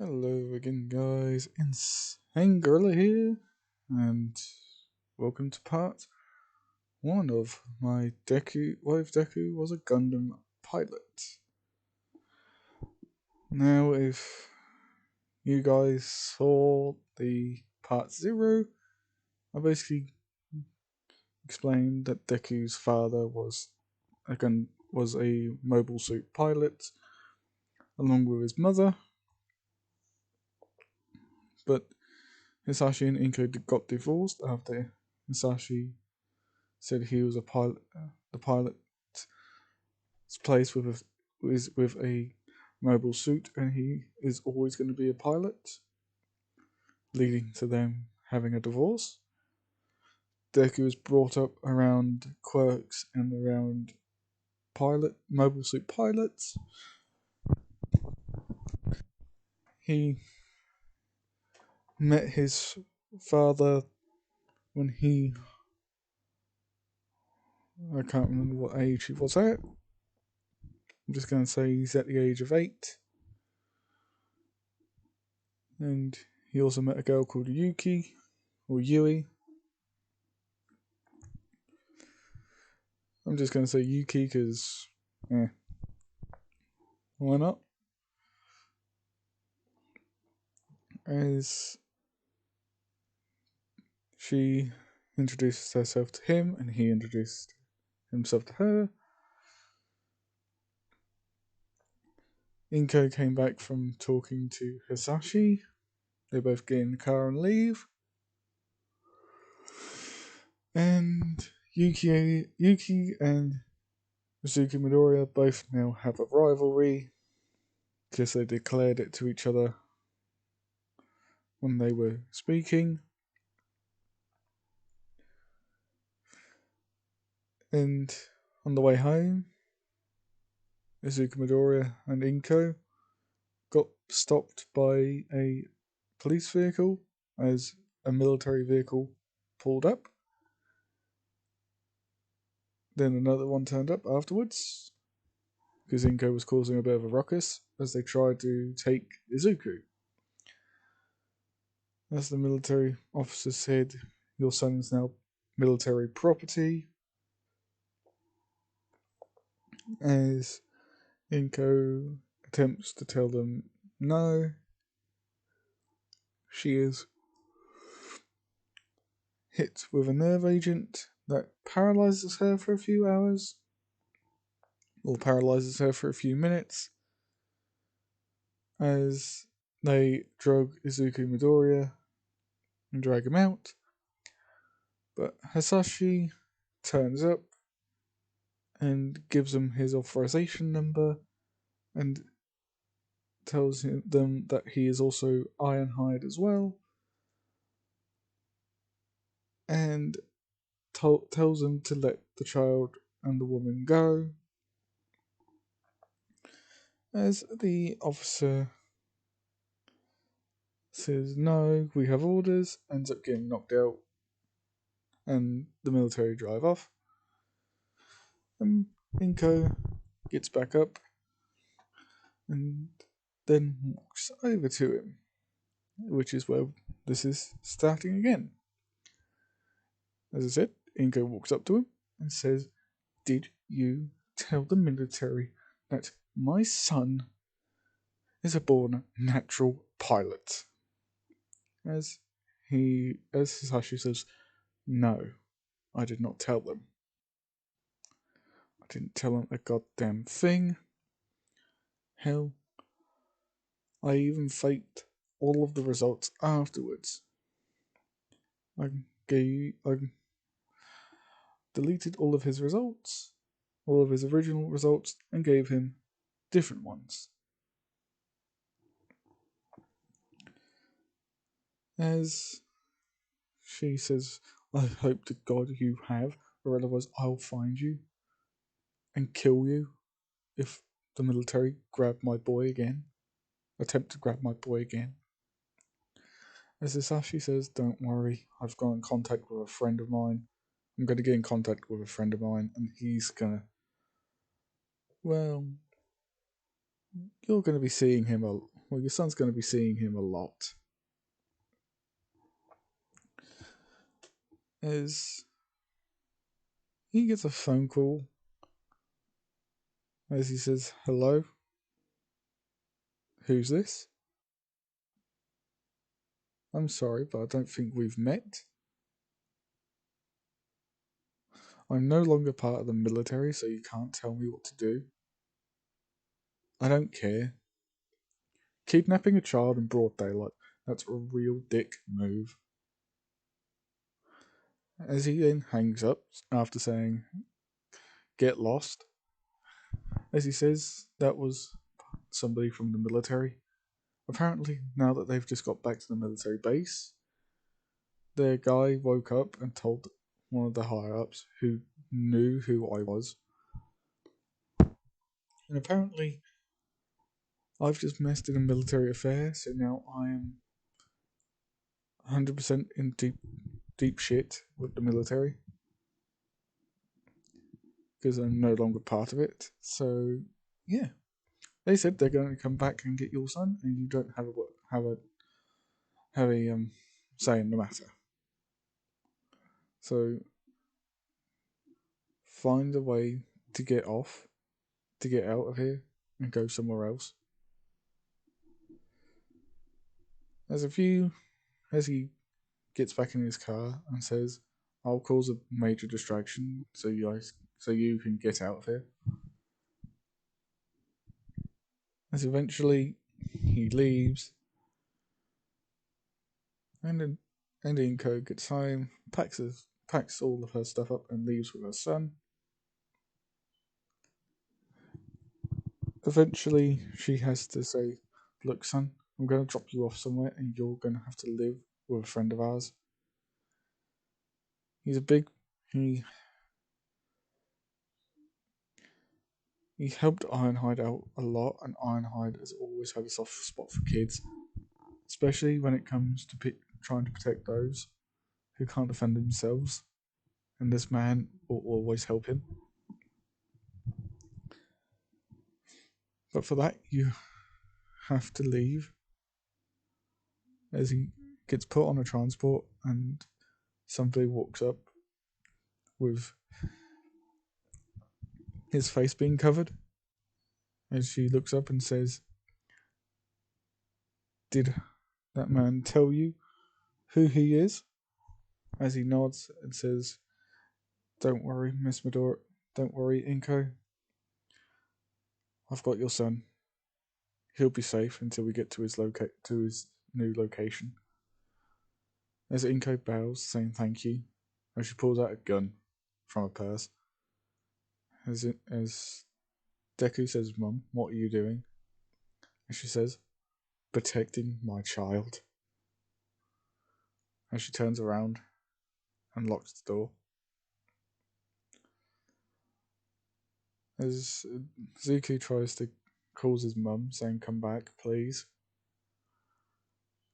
Hello again, guys. Insane Gorilla here, and welcome to part one of my Deku. What if Deku was a Gundam pilot? Now, if you guys saw the part zero, I basically explained that Deku's father was a mobile suit pilot, along with his mother, but Hisashi and Inko got divorced after Hisashi said he was a pilot. The pilot's place is with a mobile suit, and he is always going to be a pilot, leading to them having a divorce. Deku was brought up around quirks and around mobile suit pilots. He met his father when I can't remember what age he was at. I'm just going to say he's at the age of 8. And he also met a girl called Yuki, or Yui. I'm just going to say Yuki because, why not? As she introduces herself to him and he introduced himself to her. Inko came back from talking to Hisashi. They both get in the car and leave. And Yuki and Mizuki Midoriya both now have a rivalry because they declared it to each other when they were speaking. And on the way home, Mizuki Midoriya and Inko got stopped by a police vehicle as a military vehicle pulled up. Then another one turned up afterwards because Inko was causing a bit of a ruckus as they tried to take Izuku. As the military officer said, your son is now military property. As Inko attempts to tell them no, she is hit with a nerve agent that paralyzes her for a few hours, or paralyzes her for a few minutes, as they drug Izuku Midoriya and drag him out. But Hisashi turns up and gives them his authorization number and tells them that he is also Ironhide as well, and tells them to let the child and the woman go. As the officer says, no, we have orders, ends up getting knocked out, and the military drive off. And Inko gets back up and then walks over to him, which is where this is starting again. As I said, Inko walks up to him and says, did you tell the military that my son is a born natural pilot? As Hisashi says, no, I did not tell them. I didn't tell them a goddamn thing. Hell, I even faked all of the results afterwards. I deleted all of his results, all of his original results, and gave him different ones. As she says, I hope to God you have, or otherwise I'll find you and kill you if the military grab my boy again, attempt to grab my boy again. As Hisashi says, don't worry, I've got in contact with a friend of mine. I'm going to get in contact with a friend of mine, and he's going to, well, you're going to be seeing him well, your son's going to be seeing him a lot. As he gets a phone call, as he says, "Hello, who's this? I'm sorry, but I don't think we've met. I'm no longer part of the military, so you can't tell me what to do. I don't care. Kidnapping a child in broad daylight, that's a real dick move." As he then hangs up after saying, "Get lost," as he says, that was somebody from the military. Apparently, now that they've just got back to the military base, their guy woke up and told one of the higher ups who knew who I was. And apparently, I've just messed in a military affair, so now I am 100% in deep shit with the military because I'm no longer part of it. So, yeah. They said they're going to come back and get your son, and you don't have a say in the matter. So find a way to get off, to get out of here, and go somewhere else. As he gets back in his car and says, "I'll cause a major distraction so you can get out of here." As eventually he leaves, and then Inko gets home, packs all of her stuff up, and leaves with her son. Eventually, she has to say, "Look, son, I'm going to drop you off somewhere, and you're going to have to live with a friend of ours. He's a big. He he helped Ironhide out a lot, and Ironhide has always had a soft spot for kids, especially when it comes to trying to protect those who can't defend themselves. And this man will always help him. But for that, you have to leave." As he gets put on a transport, and somebody walks up with his face being covered. As she looks up and says, "Did that man tell you who he is?" As he nods and says, "Don't worry, Miss Medora. Don't worry, Inko. I've got your son. He'll be safe until we get to his new location." As Inko bows, saying thank you, as she pulls out a gun from her purse. As Deku says, "Mum, what are you doing?" And she says, "Protecting my child." As she turns around and locks the door. As Zuko tries to call his mum, saying, "Come back, please."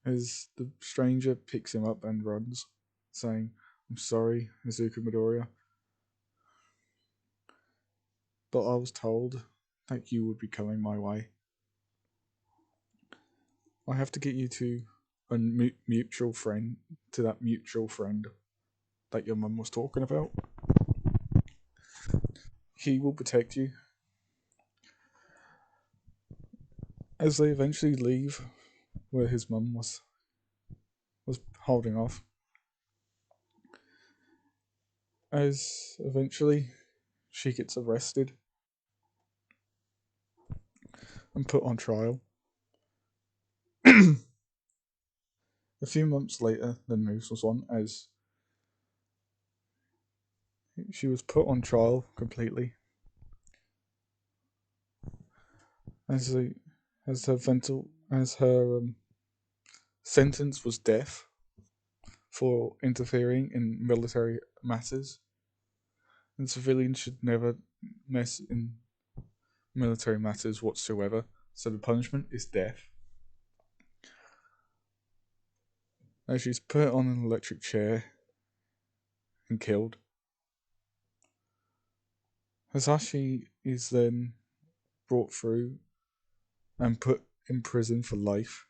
As the stranger picks him up and runs, saying, "I'm sorry, Izuku Midoriya, but I was told that you would be coming my way. I have to get you to a mutual friend, to that mutual friend that your mum was talking about. He will protect you." As they eventually leave where his mum was holding off, as eventually she gets arrested and put on trial. A few months later, the news was on as she was put on trial completely, as the as her sentence was death for interfering in military matters, and civilians should never mess in military matters whatsoever. So the punishment is death. As she's put on an electric chair and killed. Hasashi is then brought through and put in prison for life,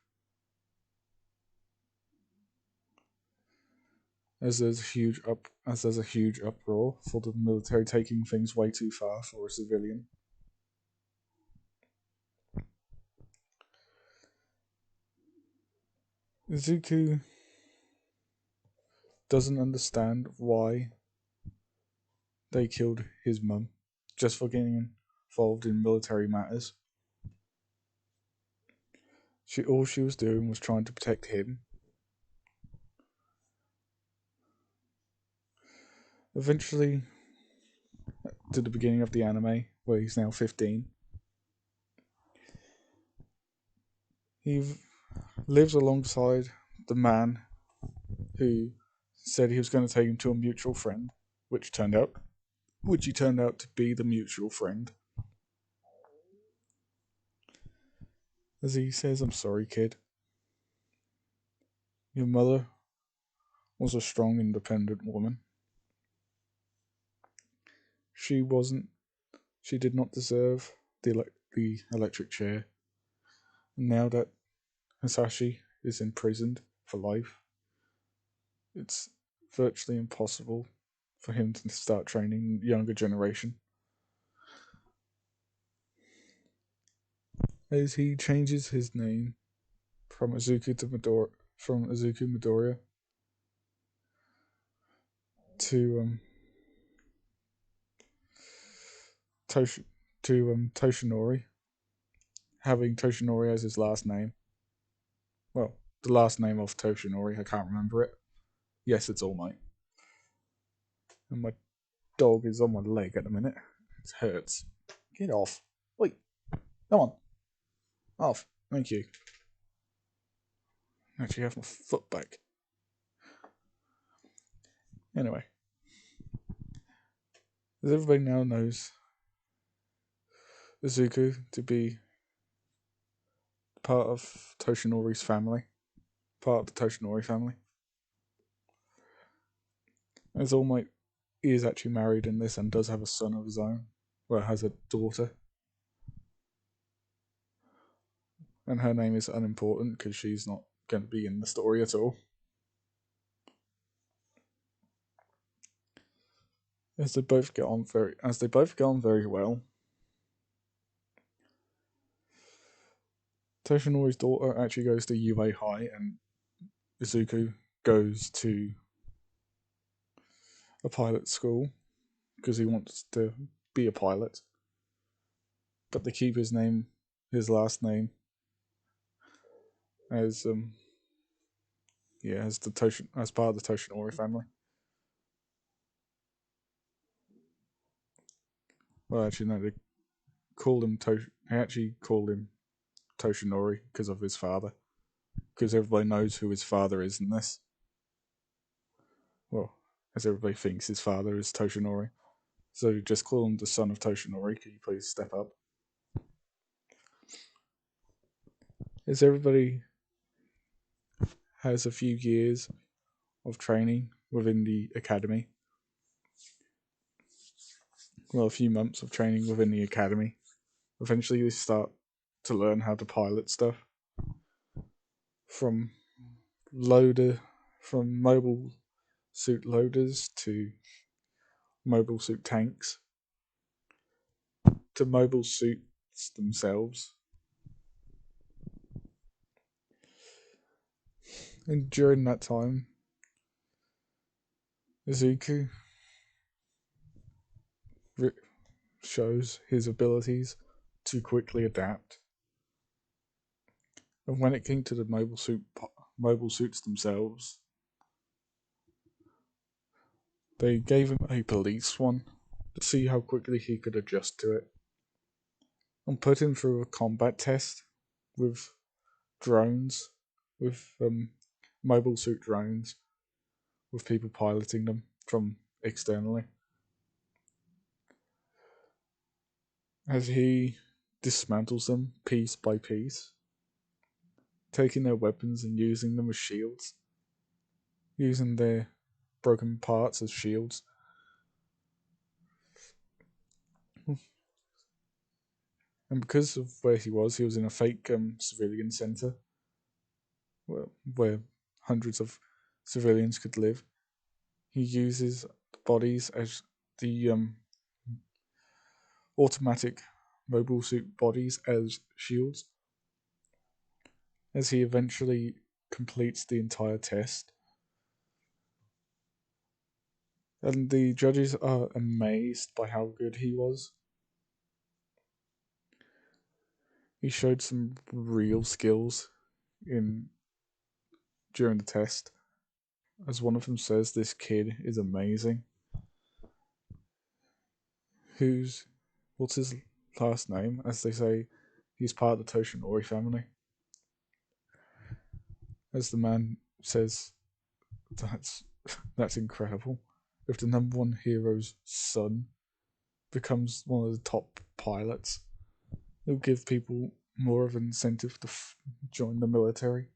as there's a huge uproar for the military taking things way too far for a civilian. Izuku doesn't understand why they killed his mum just for getting involved in military matters. All she was doing was trying to protect him. Eventually, to the beginning of the anime, where he's now 15, he lives alongside the man who said he was going to take him to a mutual friend, which he turned out to be the mutual friend. As he says, "I'm sorry, kid. Your mother was a strong, independent woman. She did not deserve the electric chair. And now that Hisashi is imprisoned for life, it's virtually impossible for him to start training the younger generation." As he changes his name from Izuku Midoriya to Toshinori, having Toshinori as his last name. Well, the last name of Toshinori, I can't remember it. Yes, it's All Might. And my dog is on my leg at the minute. It hurts. Get off. Wait. Come on. Off. Thank you. Actually, have my foot back. Anyway. As everybody now knows Izuku to be part of Toshinori's family. Part of the Toshinori family. As All Might is actually married in this and does have a son of his own. Well, has a daughter. And her name is unimportant because she's not going to be in the story at all. As they both get on very well. Toshinori's daughter actually goes to UA High, and Izuku goes to a pilot school because he wants to be a pilot. But they keep his last name, as as part of the Toshinori family. Well, actually, no, they actually called him Toshinori because of his father. Because everybody knows who his father is in this. Well, as everybody thinks his father is Toshinori. So just call him the son of Toshinori. Can you please step up? As everybody has a few years of training within the academy. Well, a few months of training within the academy. Eventually they start to learn how to pilot stuff. From mobile suit loaders to mobile suit tanks to mobile suits themselves. And during that time, Izuku shows his abilities to quickly adapt. And when it came to the mobile suits themselves, they gave him a police one to see how quickly he could adjust to it, and put him through a combat test with drones, with mobile suit drones, with people piloting them from externally. As he dismantles them piece by piece, taking their weapons and using them as shields, using their broken parts as shields. And because of where he was in a fake civilian center where hundreds of civilians could live. He uses the bodies as the automatic mobile suit bodies as shields. As he eventually completes the entire test, and the judges are amazed by how good he was. He showed some real skills in during the test. As one of them says, this kid is amazing. What's his last name? As they say, he's part of the Toshinori family. As the man says, that's that's incredible. If the number one hero's son becomes one of the top pilots, it'll give people more of an incentive to join the military.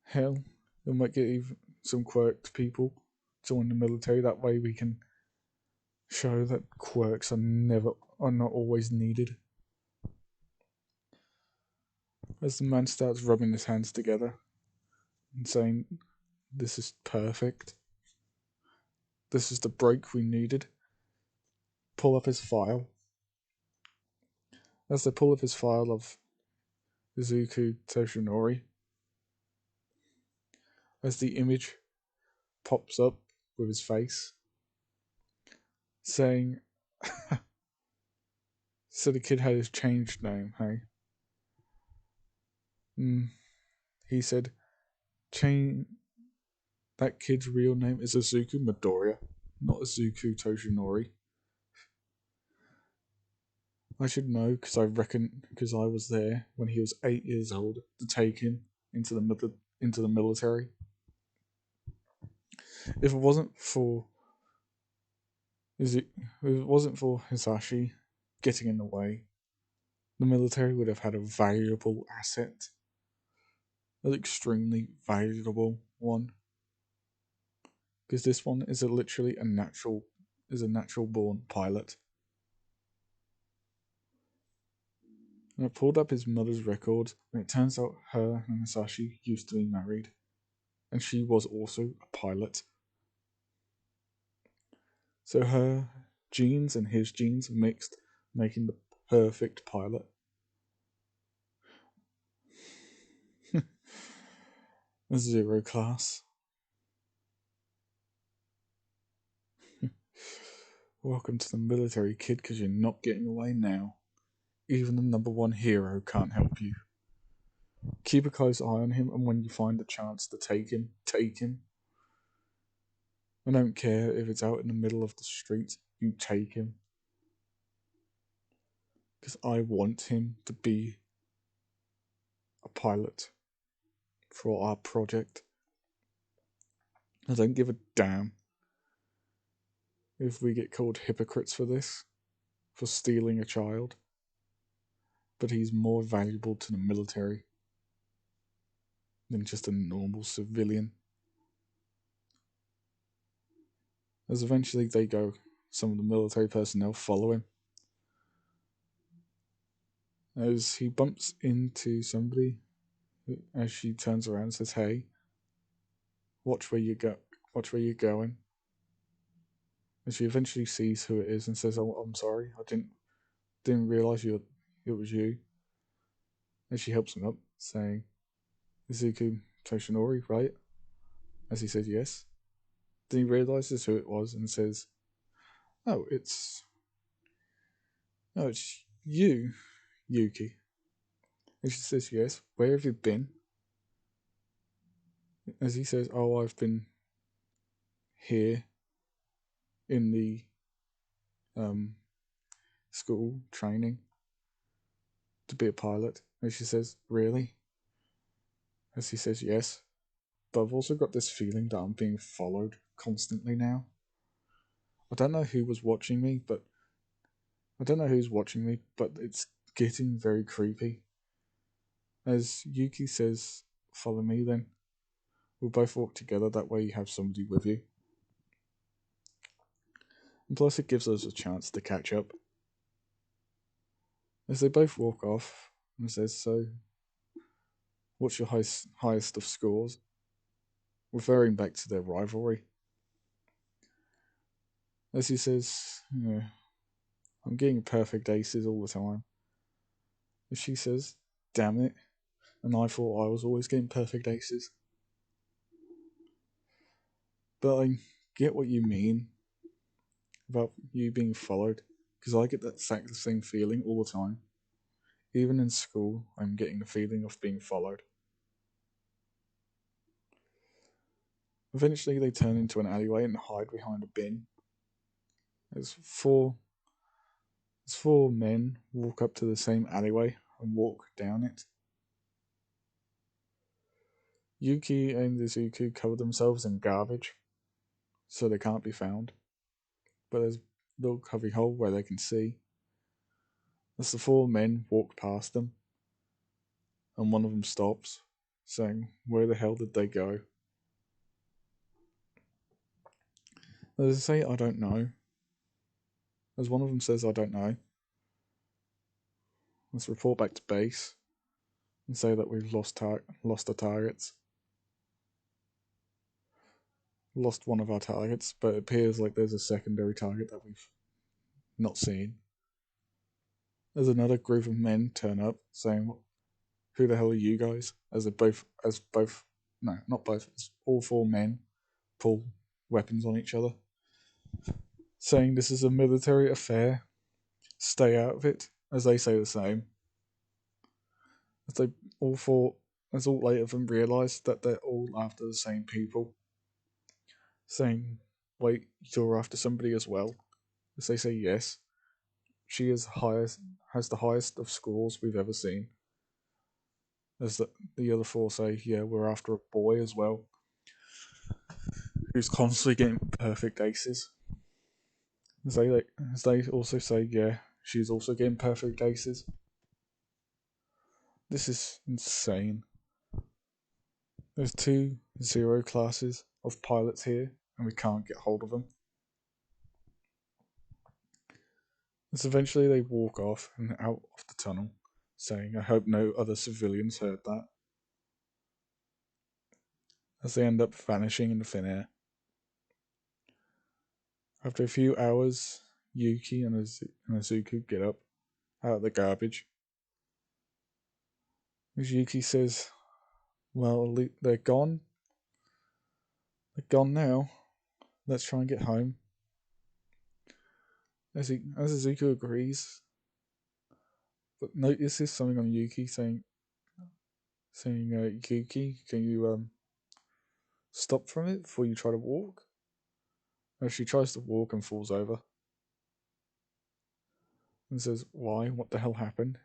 Hell, it might get even some quirked people join the military. That way, we can show that quirks are not always needed. As the man starts rubbing his hands together and saying, "This is perfect. This is the break we needed." Pull up his file. As they pull up his file of Izuku Toshinori, as the image pops up with his face, saying, "So the kid had his changed name, hey?" He said, that kid's real name is Izuku Midoriya, not Izuku Toshinori." I should know because I was there when he was 8 years old to take him into the military. If it wasn't for Hisashi getting in the way, the military would have had a valuable asset, an extremely valuable one, because this one is literally a natural born pilot. And I pulled up his mother's records, and it turns out her and Hisashi used to be married, and she was also a pilot. So her genes and his genes mixed, making the perfect pilot. A zero class. Welcome to the military, kid, because you're not getting away now. Even the number one hero can't help you. Keep a close eye on him, and when you find a chance to take him, take him. I don't care if it's out in the middle of the street, you take him. Because I want him to be a pilot for our project. I don't give a damn if we get called hypocrites for this, for stealing a child. But he's more valuable to the military than just a normal civilian. As eventually some of the military personnel follow him. As he bumps into somebody, as she turns around and says, "Hey, watch where you go. Watch where you're going." And she eventually sees who it is and says, "Oh, I'm sorry. I didn't realize it was you." And she helps him up, saying, "Izuku Toshinori, right?" As he says, "Yes." Then he realizes who it was and says, "Oh, it's you, Yuki." And she says, "Yes. Where have you been?" As he says, "Oh, I've been here in the school training to be a pilot." And she says, "Really?" As he says, "Yes. But I've also got this feeling that I'm being followed constantly now. I don't know who's watching me, but it's getting very creepy." As Yuki says, "Follow me then. We'll both walk together, that way you have somebody with you. And plus it gives us a chance to catch up." As they both walk off, and says, "So, what's your highest of scores?" Referring back to their rivalry. As he says, "I'm getting perfect aces all the time." And she says, "Damn it. And I thought I was always getting perfect aces." But I get what you mean about you being followed, because I get that exact same feeling all the time. Even in school, I'm getting the feeling of being followed. Eventually, they turn into an alleyway and hide behind a bin. As four men walk up to the same alleyway and walk down it. Yuki and Izuku cover themselves in garbage, so they can't be found. But there's a little cubby hole where they can see. As the four men walk past them, and one of them stops, saying, "Where the hell did they go?" As they say, "I don't know." As one of them says, "I don't know," let's report back to base and say that we've lost the targets. Lost one of our targets, but it appears like there's a secondary target that we've not seen. There's another group of men turn up, saying, "Who the hell are you guys?" No, not both, as all four men pull weapons on each other, saying, "This is a military affair. Stay out of it," as they say the same. As they all four, as all eight of them realise that they're all after the same people, saying, "Wait, you're after somebody as well?" As they say yes, she has the highest of scores we've ever seen. As the other four say, "Yeah, we're after a boy as well, who's constantly getting perfect aces." As they also say, "Yeah, she's also getting perfect aces." This is insane. There's two zero classes of pilots here, and we can't get hold of them. As eventually they walk off and out of the tunnel, saying, "I hope no other civilians heard that." As they end up vanishing in the thin air. After a few hours, Yuki and Azuku get up out of the garbage. As Yuki says, "Well, they're gone. They're gone now. Let's try and get home." As Azuku agrees, but notices something on Yuki, saying, "Yuki, can you stop from it before you try to walk?" As she tries to walk and falls over, and says, "Why? What the hell happened?"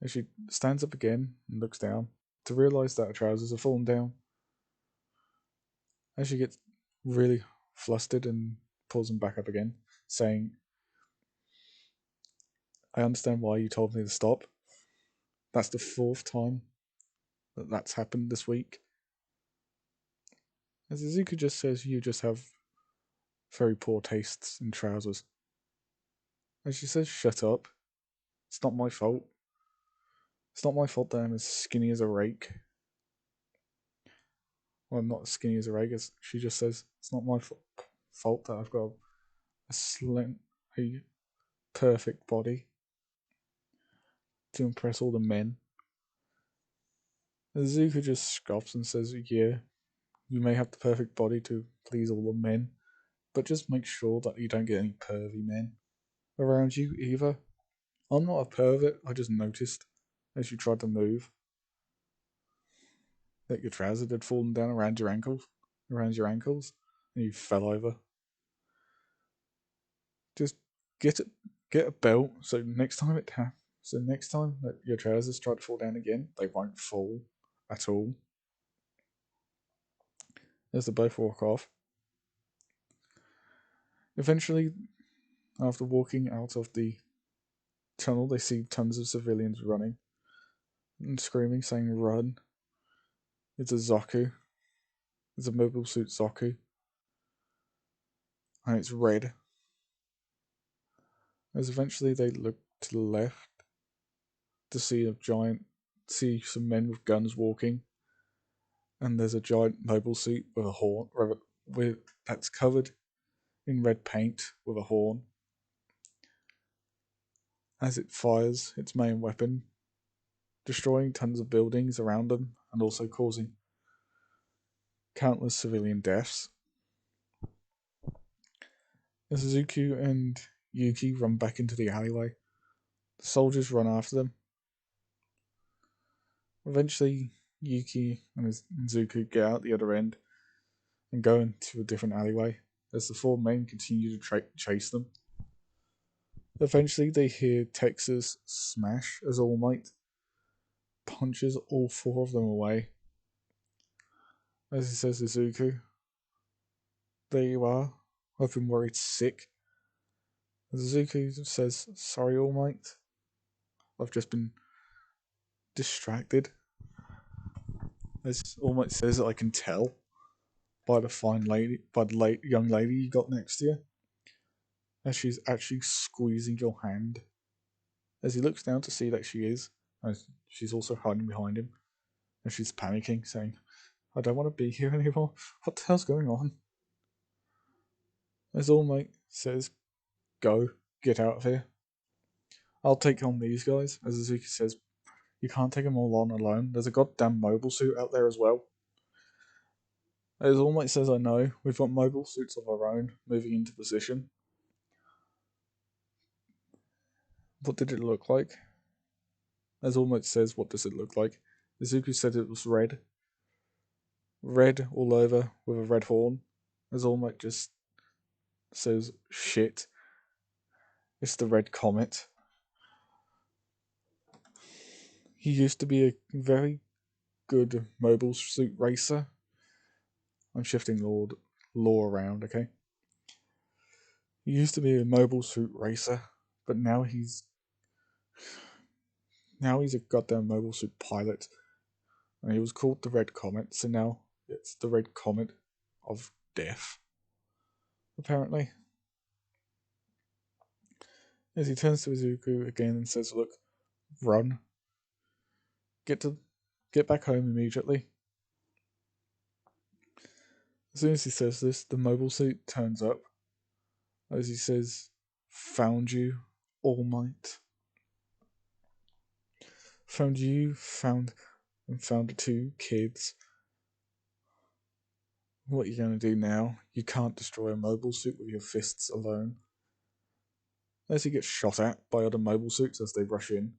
As she stands up again and looks down to realise that her trousers have fallen down. As she gets really flustered and pulls them back up again, saying, "I understand why you told me to stop. That's the fourth time that's happened this week." As Izuku just says, "You just have very poor tastes in trousers." And she says, "Shut up. It's not my fault. It's not my fault that I'm as skinny as a rake." Well, not as skinny as a rake. She just says, "It's not my fault that I've got a perfect body to impress all the men." And Zuko just scoffs and says, "Yeah, you may have the perfect body to please all the men, but just make sure that you don't get any pervy men around you either. I'm not a pervert, I just noticed as you tried to move that your trousers had fallen down around your ankles, and you fell over. Just get a belt so next time that your trousers try to fall down again, they won't fall at all." As they both walk off. Eventually, after walking out of the tunnel, they see tons of civilians running and screaming, saying, "Run." It's a Zoku. It's a mobile suit Zoku. And it's red. As eventually they look to the left to see some men with guns walking, and there's a giant mobile suit with a horn, that's covered in red paint with a horn. As it fires its main weapon, destroying tons of buildings around them and also causing countless civilian deaths. As Zuko and Yuki run back into the alleyway, the soldiers run after them. Eventually, Yuki and Zuko get out the other end and go into a different alleyway as the four men continue to chase them. Eventually, they hear Texas smash as All Might punches all four of them away. As he says to Zuko, "There you are. I've been worried sick." As Zuko says, "Sorry, All Might. I've just been distracted." As All Might says, "I can tell by the young lady you got next to you, as she's actually squeezing your hand." As he looks down to see that she is, as she's also hiding behind him, and she's panicking, saying, "I don't want to be here anymore. What the hell's going on?" As All Might says, "Go, get out of here. I'll take on these guys." As Azuki says, "You can't take them all on alone. There's a goddamn mobile suit out there as well." As All Might says, "I know. We've got mobile suits of our own moving into position." What did it look like? As All Might says, "What does it look like?" Izuku said it was red. Red all over with a red horn. As All Might just says, "Shit. It's the Red Comet." He used to be a very good mobile suit racer. I'm shifting law around, okay? He used to be a mobile suit racer, but now he's a goddamn mobile suit pilot. And he was called the Red Comet, so now it's the Red Comet of Death, apparently. As he turns to Izuku again and says, "Look, run. Get back home immediately." As soon as he says this, the mobile suit turns up. As he says, "Found you, All Might. Found you, found the two kids. What are you going to do now? You can't destroy a mobile suit with your fists alone." As he gets shot at by other mobile suits as they rush in,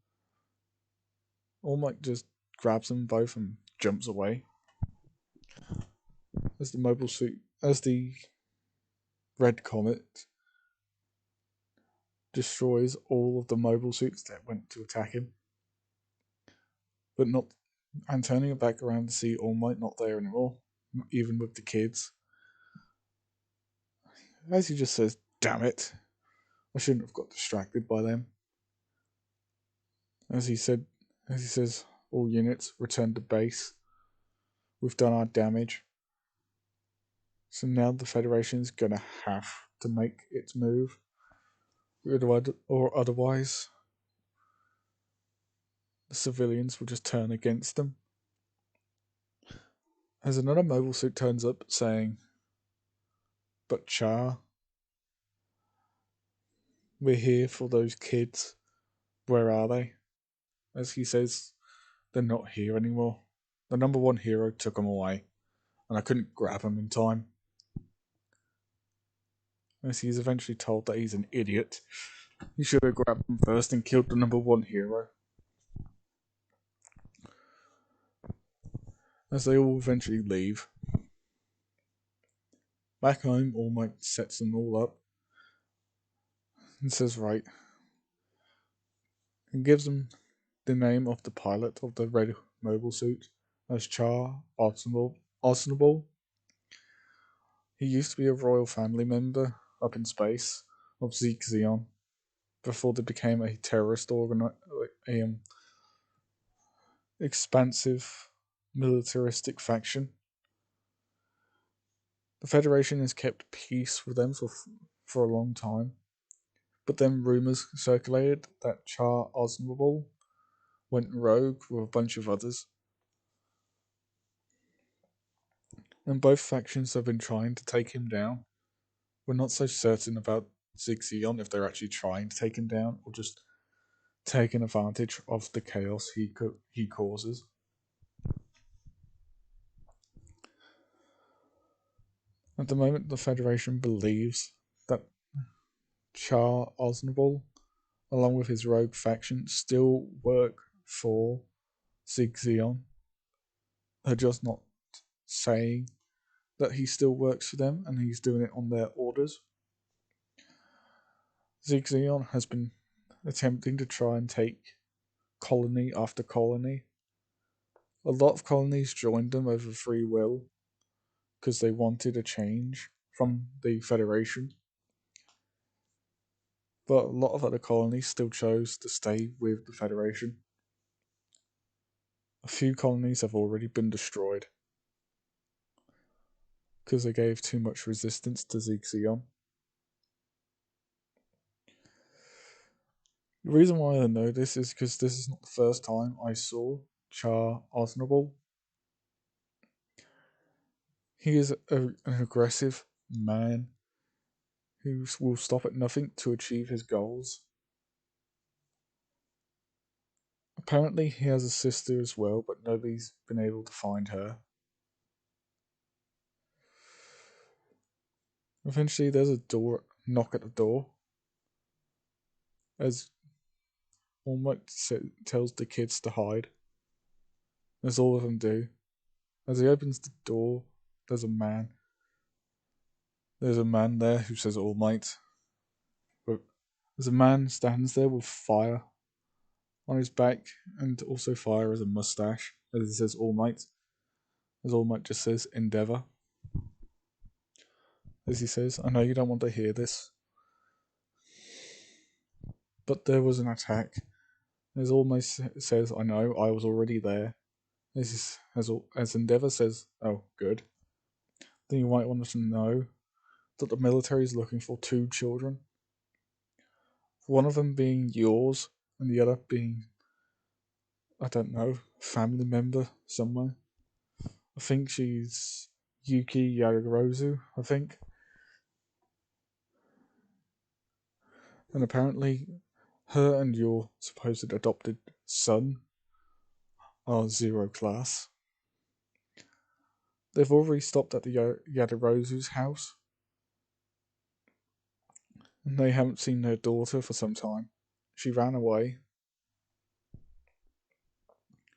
All Might just grabs them both and jumps away. As the Red Comet destroys all of the mobile suits that went to attack him, and turning it back around to see All Might not there anymore, even with the kids. As he just says, "Damn it, I shouldn't have got distracted by them." As he says, "All units return to base. We've done our damage. So now the Federation is gonna have to make its move, or otherwise the civilians will just turn against them." As another mobile suit turns up saying, "But Char, we're here for those kids. Where are they?" As he says, "They're not here anymore. The number one hero took them away, and I couldn't grab them in time." As he's eventually told that he's an idiot. He should have grabbed them first and killed the number one hero. As they all eventually leave. Back home, All Might sets them all up and says, "Right," and gives them the name of the pilot of the red mobile suit as Char Arsenable. He used to be a royal family member up in space of Zeon before they became a terrorist expansive militaristic faction. The Federation has kept peace with them for a long time, But then rumours circulated that Char Osnable went rogue with a bunch of others, and both factions have been trying to take him down. We're not so certain about Zeon if they're actually trying to take him down or just taking advantage of the chaos he causes. At the moment, the Federation believes that Char Osnable, along with his rogue faction, still work for Zeon. They're just not saying that he still works for them and he's doing it on their orders. Zeon has been attempting to try and take colony after colony. A lot of colonies joined them over free will because they wanted a change from the Federation. But a lot of other colonies still chose to stay with the Federation. A few colonies have already been destroyed because they gave too much resistance to Zeon. The reason why I know this is because this is not the first time I saw Char Osnable. He is an aggressive man who will stop at nothing to achieve his goals. Apparently, he has a sister as well, but nobody's been able to find her. Eventually, there's a knock at the door, as All Might tells the kids to hide, as all of them do. As he opens the door, there's a man. There's a man there who says All Might. But there's a man stands there with fire on his back and also fire as a mustache, as he says All Might. As All Might just says Endeavour. As he says, I know you don't want to hear this, but there was an attack. As All Might says, I know, I was already there. As Endeavour says, oh, good. Then you might want to know that the military is looking for 2 children. One of them being yours, and the other being, I don't know, a family member somewhere. I think she's Yuki Yagarozu, I think. And apparently, her and your supposed adopted son are 0 class. They've already stopped at the Yadarozu's house, and they haven't seen their daughter for some time. She ran away,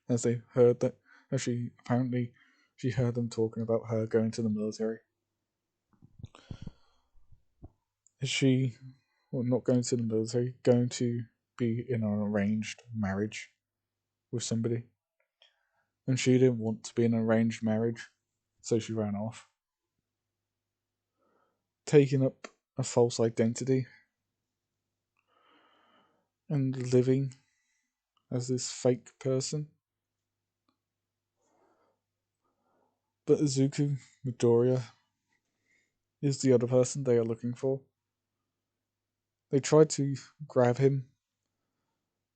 as they heard that. As she heard them talking about her going to the military. Is she, well, not going to the military, going to be in an arranged marriage with somebody? And she didn't want to be in an arranged marriage, so she ran off, taking up a false identity and living as this fake person. But Izuku Midoriya is the other person they are looking for. They tried to grab him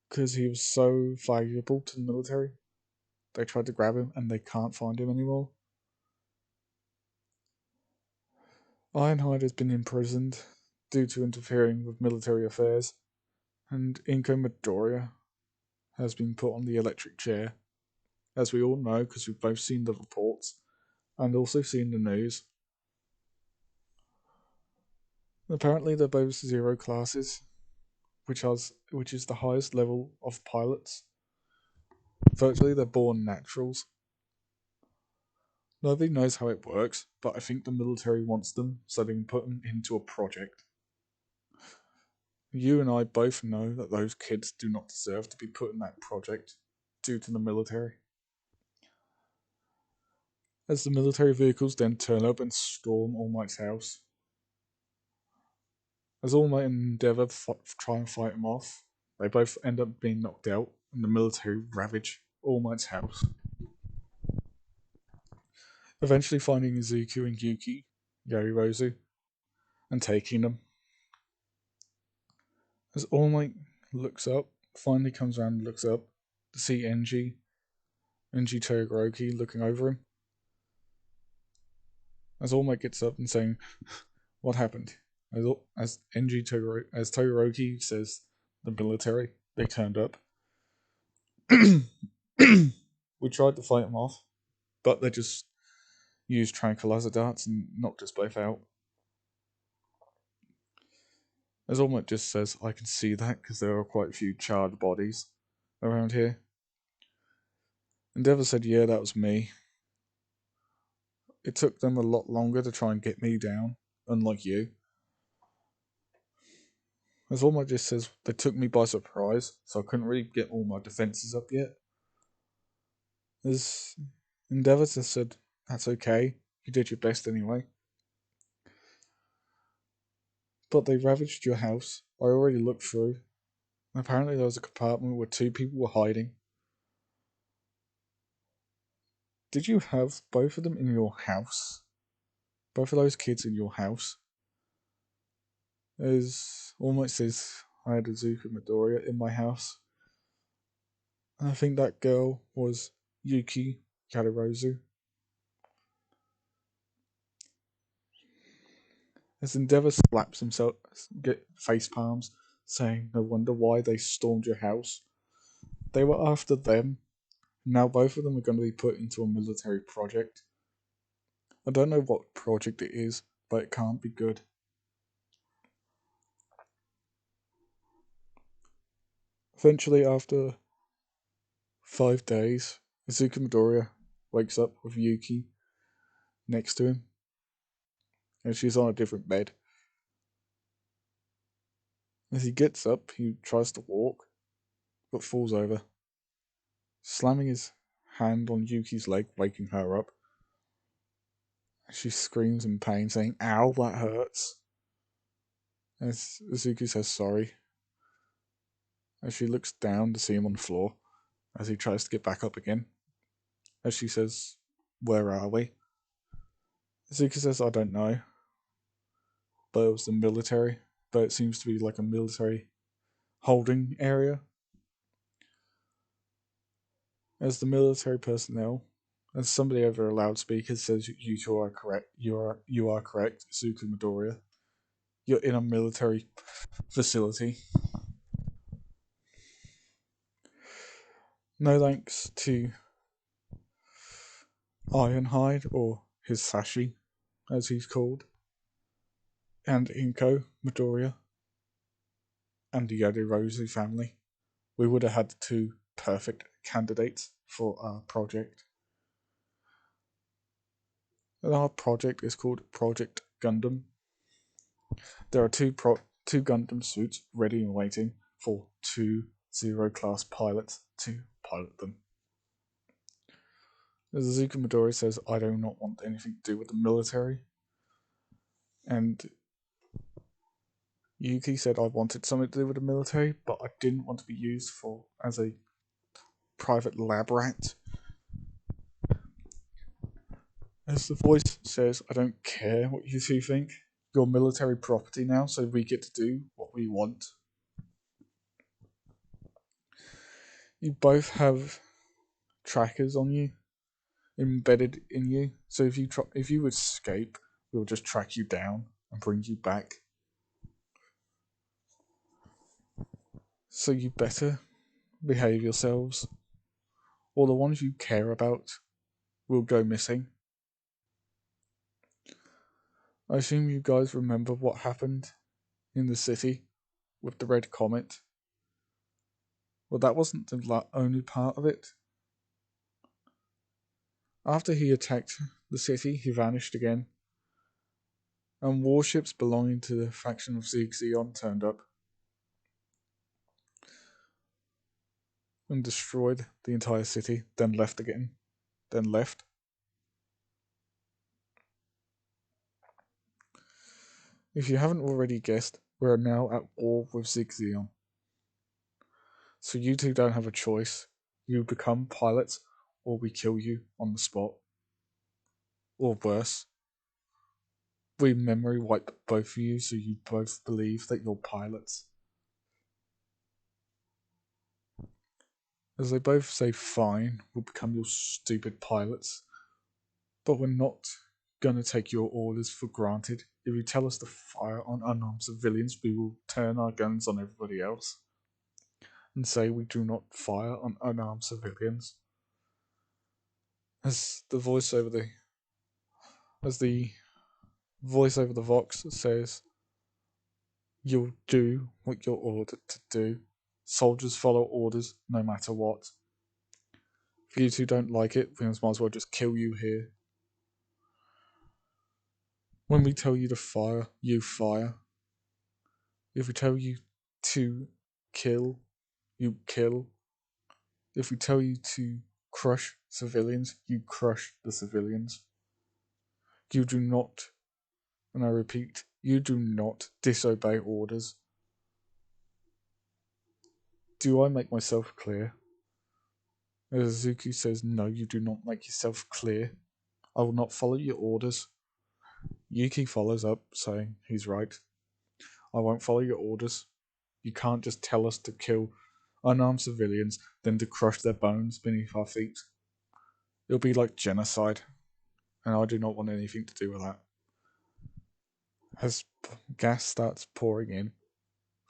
because he was so valuable to the military. They tried to grab him and they can't find him anymore. Ironhide has been imprisoned due to interfering with military affairs, and Inko Midoriya has been put on the electric chair, as we all know because we've both seen the reports and also seen the news. Apparently, they're both 0 classes, which is the highest level of pilots. Virtually, they're born naturals. Nobody knows how it works, but I think the military wants them, so they can put them into a project. You and I both know that those kids do not deserve to be put in that project due to the military. As the military vehicles then turn up and storm All Might's house. As All Might and Endeavour try and fight them off, they both end up being knocked out, and the military ravage All Might's house. Eventually finding Izuku and Yuki Yarirozu and taking them. As All Might looks up, finally comes around and looks up to see Enji Todoroki looking over him. As All Might gets up and saying, "What happened?" As Todoroki says, "The military, they turned up. We tried to fight them off, but they just used tranquilizer darts and knocked us both out." As All Might just says, "I can see that because there are quite a few charred bodies around here." Endeavor said, "Yeah, that was me. It took them a lot longer to try and get me down, unlike you." As All Might just says, "They took me by surprise, so I couldn't really get all my defenses up yet." As Endeavor just said, "That's okay. You did your best anyway. But they ravaged your house. I already looked through. Apparently there was a compartment where two people were hiding. Did you have both of them in your house? Both of those kids in your house?" As All Might says, "I had Azuka Midoriya in my house. And I think that girl was Yuki Kararozu." As Endeavor slaps himself, get face palms, saying, "No wonder why they stormed your house. They were after them. Now both of them are going to be put into a military project. I don't know what project it is, but it can't be good." Eventually, after 5 days, Izuku Midoriya wakes up with Yuki next to him, and she's on a different bed. As he gets up, he tries to walk, but falls over, slamming his hand on Yuki's leg, waking her up. She screams in pain, saying, "Ow, that hurts." As Izuku says sorry, as she looks down to see him on the floor, as he tries to get back up again. As she says, "Where are we?" Izuku says, "I don't know, but it was the military, but it seems to be like a military holding area." As the military personnel, as somebody over a loudspeaker says, "You two are correct. You are correct, Izuku Midoriya. You're in a military facility." No thanks to Ironhide, or Hisashi, as he's called, and Inko Midoriya, and the Yodirozu family, we would have had two perfect candidates for our project. And our project is called Project Gundam. There are two Gundam suits ready and waiting for two Zero-class pilots to pilot them. As Azuka Midori says, "I do not want anything to do with the military." And Yuki said, "I wanted something to do with the military, but I didn't want to be used as a private lab rat." As the voice says, "I don't care what you two think. You're military property now, so we get to do what we want." You both have trackers on you, embedded in you, so if you escape, we'll just track you down and bring you back. So you better behave yourselves, or the ones you care about will go missing. I assume you guys remember what happened in the city with the red comet. Well, that wasn't the only part of it. After he attacked the city, he vanished again, and warships belonging to the faction of Zeon turned up and destroyed the entire city, then left again, then left. If you haven't already guessed, we're now at war with Zeon. So you two don't have a choice. You become pilots, or we kill you on the spot. Or worse, we memory wipe both of you so you both believe that you're pilots. As they both say, fine, we'll become your stupid pilots, but we're not gonna take your orders for granted. If you tell us to fire on unarmed civilians, we will turn our guns on everybody else and say we do not fire on unarmed civilians. As the voice over the Vox says, you'll do what you're ordered to do. Soldiers follow orders no matter what. If you two don't like it, we might as well just kill you here. When we tell you to fire, you fire. If we tell you to kill, you kill. If we tell you to crush civilians, you crush the civilians. You do not, and I repeat, you do not disobey orders. Do I make myself clear? As Azuki says, no, you do not make yourself clear. I will not follow your orders. Yuki follows up, saying he's right. I won't follow your orders. You can't just tell us to kill unarmed civilians, then to crush their bones beneath our feet. It'll be like genocide, and I do not want anything to do with that. As gas starts pouring in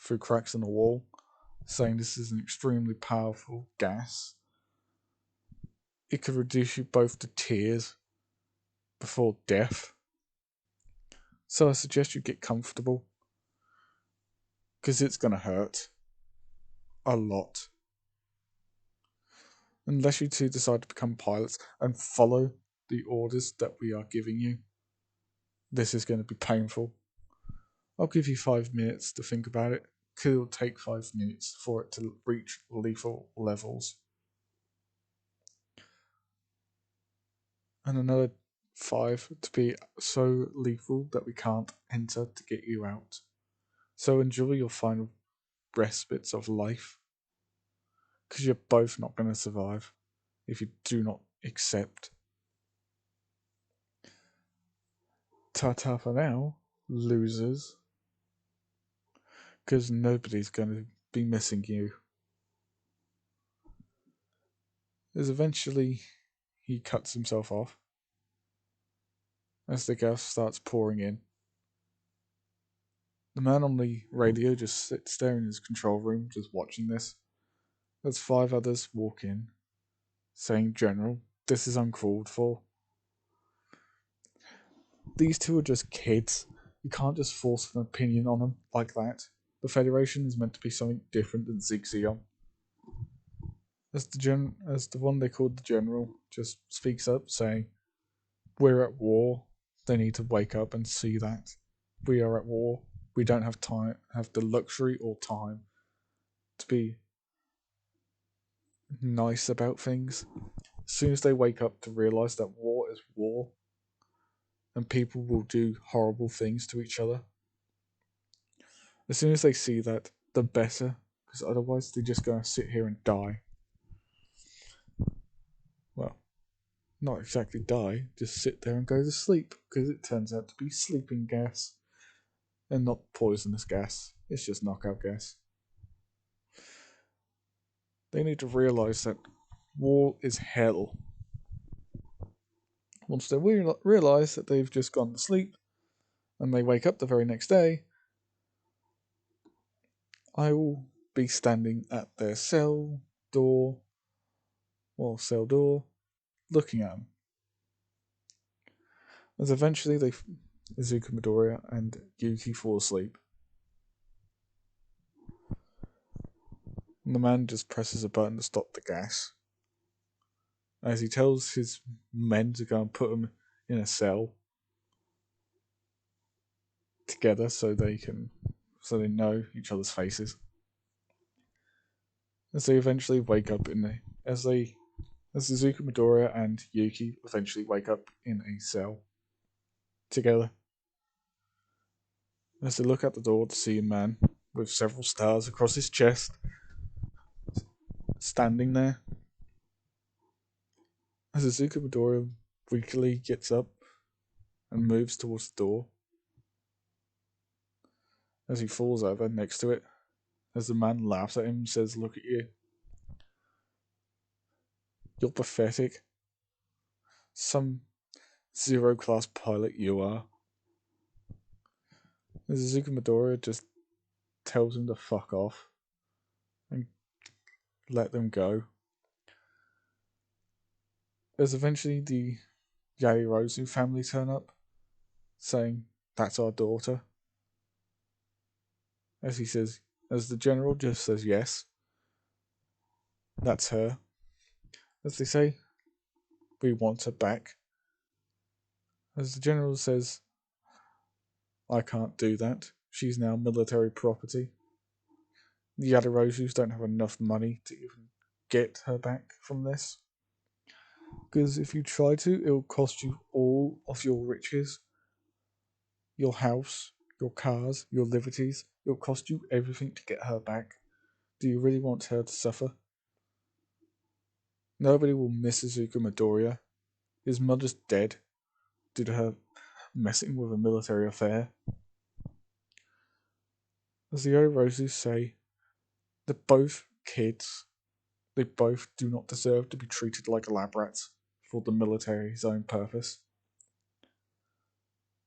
through cracks in the wall, saying this is an extremely powerful gas, it could reduce you both to tears before death. So I suggest you get comfortable, because it's going to hurt a lot. Unless you two decide to become pilots and follow the orders that we are giving you, this is going to be painful. I'll give you 5 minutes to think about it. It'll take 5 minutes for it to reach lethal levels. And another 5 to be so lethal that we can't enter to get you out. So enjoy your final respites of life, because you're both not going to survive if you do not accept. Ta-ta for now, losers, because nobody's going to be missing you. As eventually he cuts himself off as the gas starts pouring in. The man on the radio just sits there in his control room, just watching this. As 5 others walk in, saying, General, this is uncalled for. These 2 are just kids. You can't just force an opinion on them like that. The Federation is meant to be something different than Zeon. As the one they called the General just speaks up, saying, we're at war. They need to wake up and see that. We are at war. We don't have the luxury or time to be nice about things. As soon as they wake up to realise that war is war, and people will do horrible things to each other, as soon as they see that, the better, because otherwise they're just going to sit here and die. Well, not exactly die, just sit there and go to sleep, because it turns out to be sleeping gas, and not poisonous gas. It's just knockout gas. They need to realise that war is hell. Once they realise that they've just gone to sleep, and they wake up the very next day, I will be standing at their cell door, looking at them. As eventually Izuku Midoriya and Yuki fall asleep. And the man just presses a button to stop the gas. As he tells his men to go and put them in a cell together so they know each other's faces. As they eventually wake up as Izuku Midoriya and Yuki eventually wake up in a cell together. As they look out the door to see a man with several stars across his chest standing there. As Izuku Midoriya weakly gets up and moves towards the door, as he falls over next to it, as the man laughs at him and says, look at you. You're pathetic. Some zero class pilot you are. Izuku Midoriya just tells him to fuck off and let them go. As eventually the Yaoyorozu family turn up, saying, "That's our daughter." As he says, as the general just says, "Yes, that's her." As they say, "We want her back." As the general says, "I can't do that. She's now military property." The Yaoyorozus don't have enough money to even get her back from this. Because if you try to, it'll cost you all of your riches, your house, your cars, your liberties. It'll cost you everything to get her back. Do you really want her to suffer? Nobody will miss Izuku Midoriya. His mother's dead due to her messing with a military affair. As the Yaoyorozus say, they're both kids. They both do not deserve to be treated like lab rats for the military's own purpose.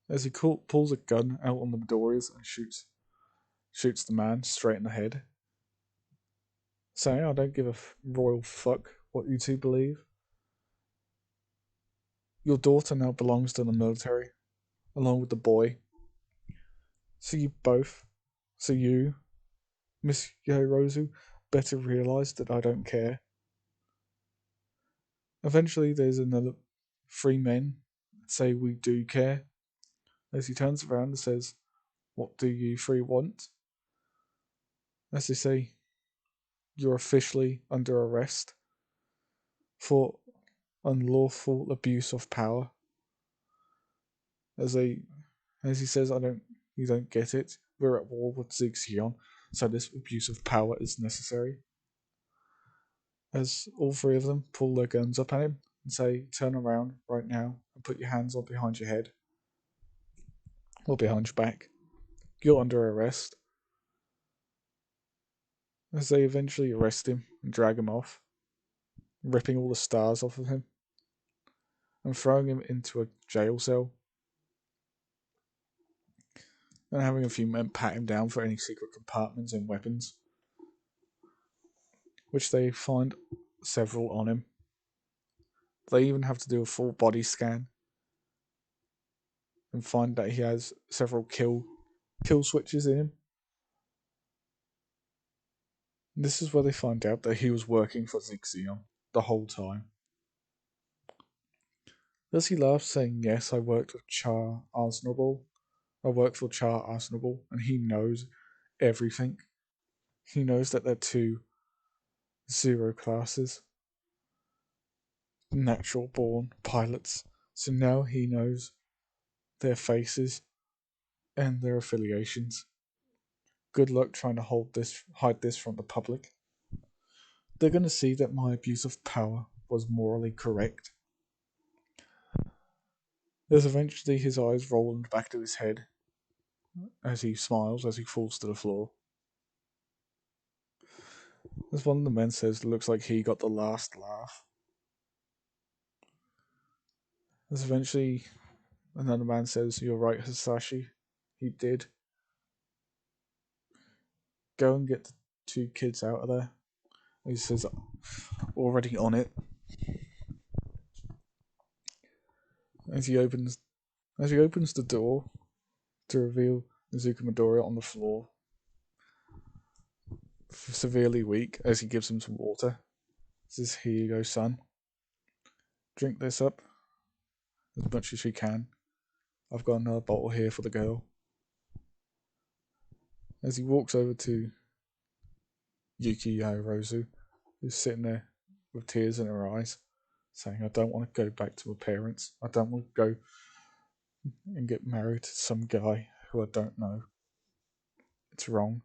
As he pulls a gun out on the Midoriyas and shoots the man straight in the head, saying, "I don't give a royal fuck what you two believe. Your daughter now belongs to the military, along with the boy. So you, Miss Yaoyorozu, better realise that I don't care." Eventually, there's another three men that say, "We do care." As he turns around and says, "What do you three want?" As they say, "You're officially under arrest for unlawful abuse of power." As he says, you don't get it. We're at war with Zeon, so this abuse of power is necessary." As all three of them pull their guns up at him and say, "Turn around right now and put your hands up behind your head or behind your back. You're under arrest." As they eventually arrest him and drag him off, ripping all the stars off of him and throwing him into a jail cell and having a few men pat him down for any secret compartments and weapons, which they find several on him. They even have to do a full body scan and find that he has several kill switches in him. And this is where they find out that he was working for Zeon the whole time. As he laughs, saying, "Yes, I worked with Char Arsonable. I work for Char Arsonable," and he knows everything. He knows that they're two zero classes, natural born pilots. So now he knows their faces and their affiliations. Good luck trying to hide this from the public. They're going to see that my abuse of power was morally correct. As eventually his eyes roll back to his head as he smiles as he falls to the floor. As one of the men says, "Looks like he got the last laugh." As eventually another man says, "You're right, Hisashi. He did. Go and get the two kids out of there." He says, "Already on it." As he opens the door to reveal Izuku Midoriya on the floor, severely weak, as he gives him some water. He says, "Here you go, son. Drink this up as much as you can. I've got another bottle here for the girl." As he walks over to Yuki Yaoyorozu, who's sitting there with tears in her eyes, saying, "I don't want to go back to my parents. I don't want to go and get married to some guy who I don't know. It's wrong."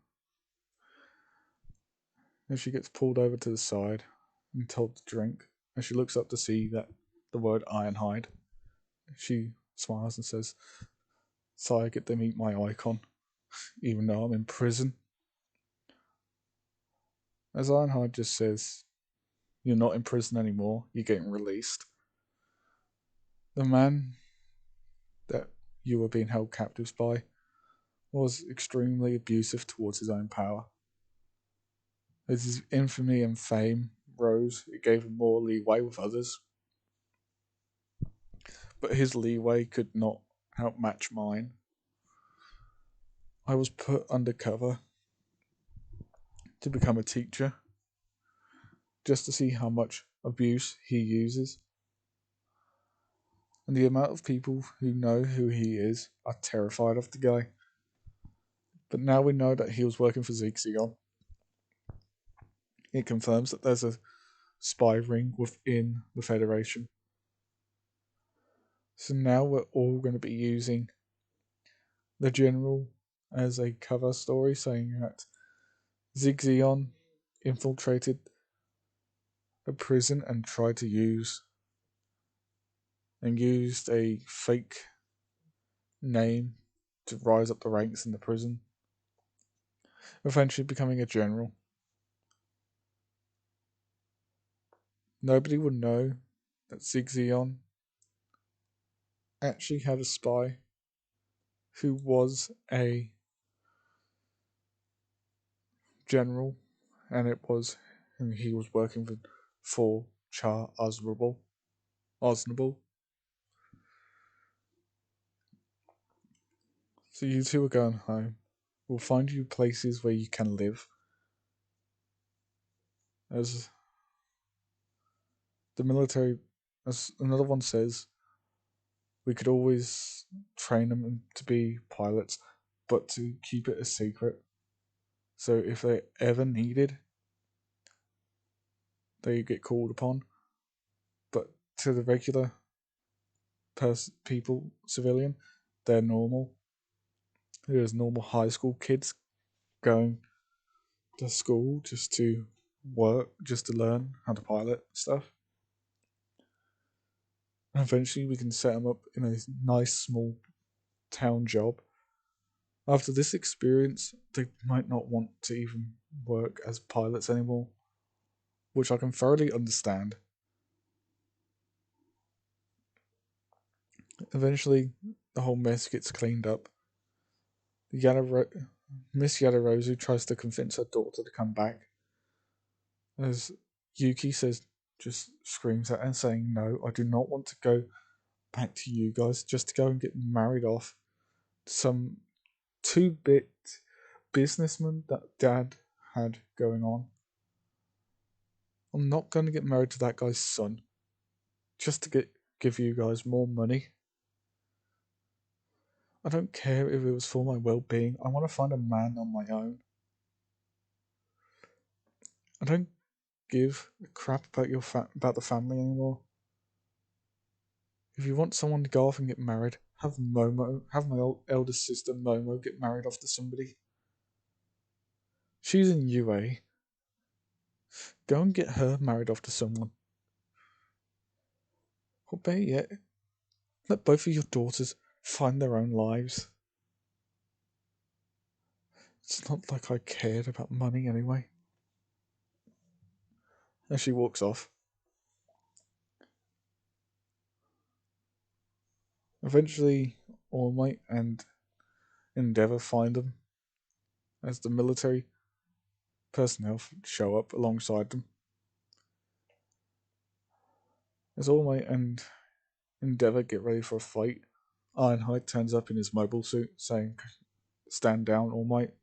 And she gets pulled over to the side and told to drink. And she looks up to see that the word Ironhide. She smiles and says, "So I get to meet my icon, even though I'm in prison." As Ironhide just says, You're not in prison anymore. You're getting released. The man that you were being held captive by was extremely abusive towards his own power. As his infamy and fame rose, it gave him more leeway with others. But his leeway could not outmatch mine. I was put undercover to become a teacher, just to see how much abuse he uses. And the amount of people who know who he is are terrified of the guy. But now we know that he was working for Zeon. It confirms that there's a spy ring within the Federation. So now we're all going to be using the General as a cover story, saying that Zeon infiltrated a prison and tried to used a fake name to rise up the ranks in the prison, eventually becoming a general. Nobody would know that Zeon actually had a spy who was a general, and he was working for Char Osnable. So you two are going home. We'll find you places where you can live. As the military, as another one says, we could always train them to be pilots, but to keep it a secret. So if they ever needed, they get called upon. But to the regular people, civilian, they're normal. There's normal high school kids going to school just to work, just to learn how to pilot stuff. And eventually we can set them up in a nice small town job. After this experience, they might not want to even work as pilots anymore, which I can thoroughly understand. Eventually, the whole mess gets cleaned up. Miss Yadarozu tries to convince her daughter to come back, as Yuki just screams at her, saying, "No, I do not want to go back to you guys, just to go and get married off some 2-bit businessman that Dad had going on. I'm not going to get married to that guy's son, just to give you guys more money. I don't care if it was for my well-being. I want to find a man on my own. I don't give a crap about about the family anymore. If you want someone to go off and get married, have my eldest sister Momo get married off to somebody. She's in UA. Go and get her married off to someone. Or better yet, let both of your daughters find their own lives. It's not like I cared about money anyway." As she walks off. Eventually, All Might and Endeavour find them as the military personnel show up alongside them. As All Might and Endeavour get ready for a fight, Ironhide turns up in his mobile suit saying, "Stand down, All Might,"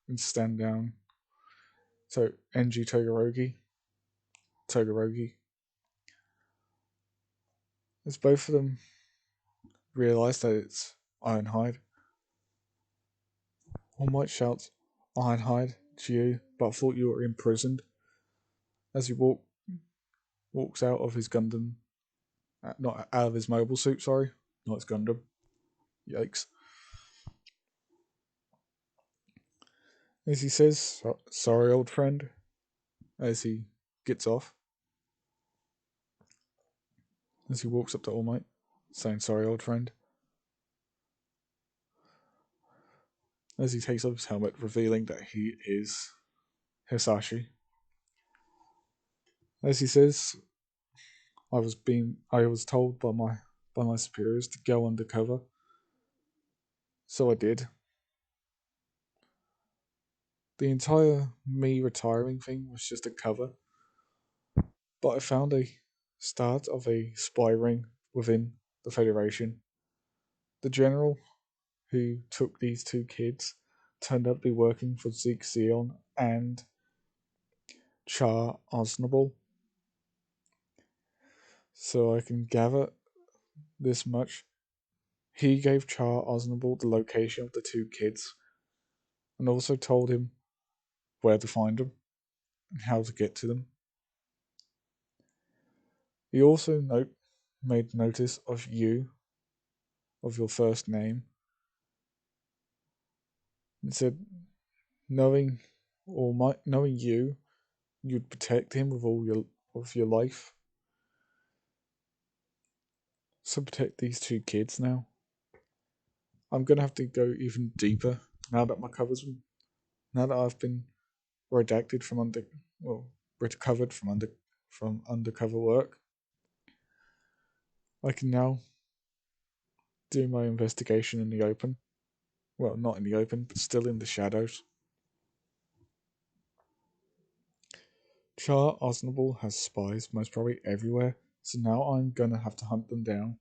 and "Stand down." So Enji Togorogi. As both of them realise that it's Ironhide, All Might shouts, "Ironhide, it's you, but I thought you were imprisoned." As he walks out of his Gundam, not out of his mobile suit, sorry, not his Gundam. Yikes. As he says, "Sorry, old friend," as he gets off, as he walks up to All Might, saying, "Sorry, old friend," as he takes off his helmet, revealing that he is Hisashi. As he says, I was told by my superiors to go undercover, so I did. The entire me retiring thing was just a cover, but I found a start of a spy ring within the Federation. The general who took these two kids turned out to be working for Zeon and Char Osnable, so I can gather this much. He gave Char Osnable the location of the two kids and also told him where to find them and how to get to them. He also made notice of you, of your first name, and said, knowing knowing you, you'd protect him with your life. So protect these two kids now. I'm gonna have to go even deeper now that now that I've been redacted from recovered from undercover work. I can now do my investigation in the open. Well, not in the open, but still in the shadows. Char Osnable has spies most probably everywhere, so now I'm gonna have to hunt them down.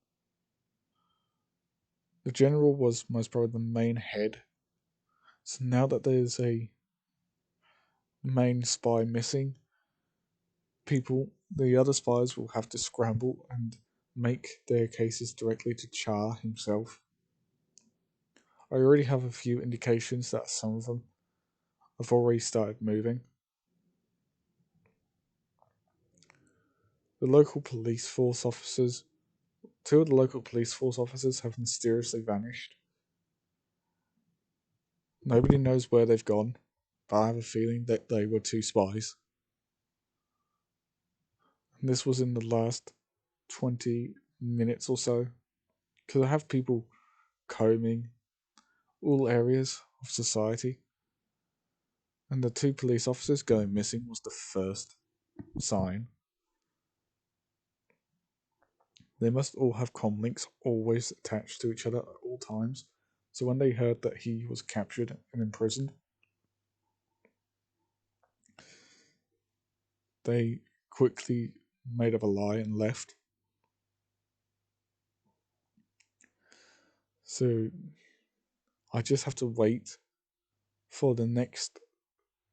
The general was most probably the main head, so now that there's a main spy missing, the other spies will have to scramble and make their cases directly to Char himself. I already have a few indications that some of them have already started moving. The local police force officers, two of the local police force officers have mysteriously vanished. Nobody knows where they've gone, but I have a feeling that they were two spies. And this was in the last 20 minutes or so. Because I have people combing all areas of society. And the two police officers going missing was the first sign. They must all have comlinks always attached to each other at all times. So when they heard that he was captured and imprisoned, they quickly made up a lie and left. So I just have to wait for the next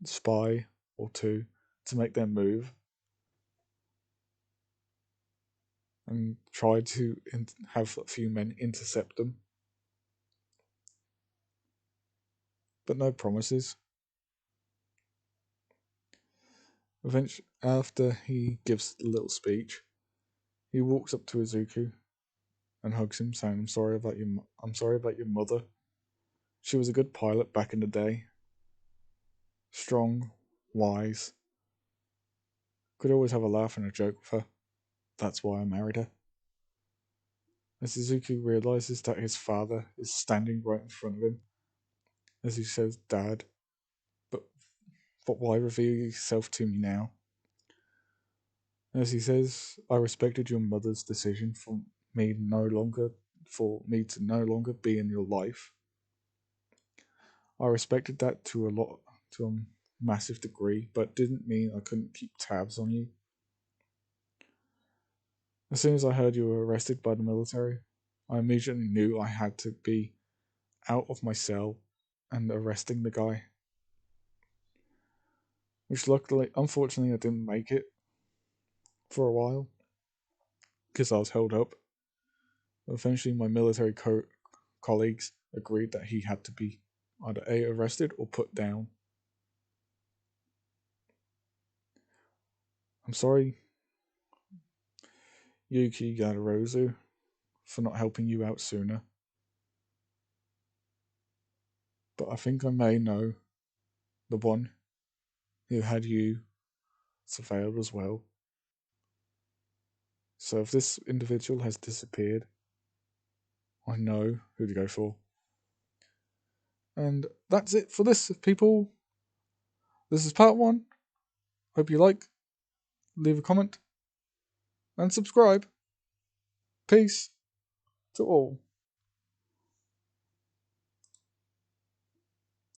spy or two to make their move and try to have a few men intercept them. But no promises. Eventually, after he gives the little speech, he walks up to Izuku and hugs him, saying, I'm sorry about your mother. She was a good pilot back in the day. Strong, wise. Could always have a laugh and a joke with her. That's why I married her. As Izuku realizes that his father is standing right in front of him, as he says, Dad, but why reveal yourself to me now? As he says, I respected your mother's decision for me to no longer be in your life. I respected that to a massive degree, but didn't mean I couldn't keep tabs on you. As soon as I heard you were arrested by the military, I immediately knew I had to be out of my cell and arresting the guy. Which unfortunately, I didn't make it for a while because I was held up. Eventually, my military colleagues agreed that he had to be either A, arrested or put down. I'm sorry, Yuki Gadarozu, for not helping you out sooner. But I think I may know the one who had you surveilled as well. So if this individual has disappeared, I know who to go for. And that's it for this, people. This is part one. Hope you like leave a comment, and subscribe. Peace to all.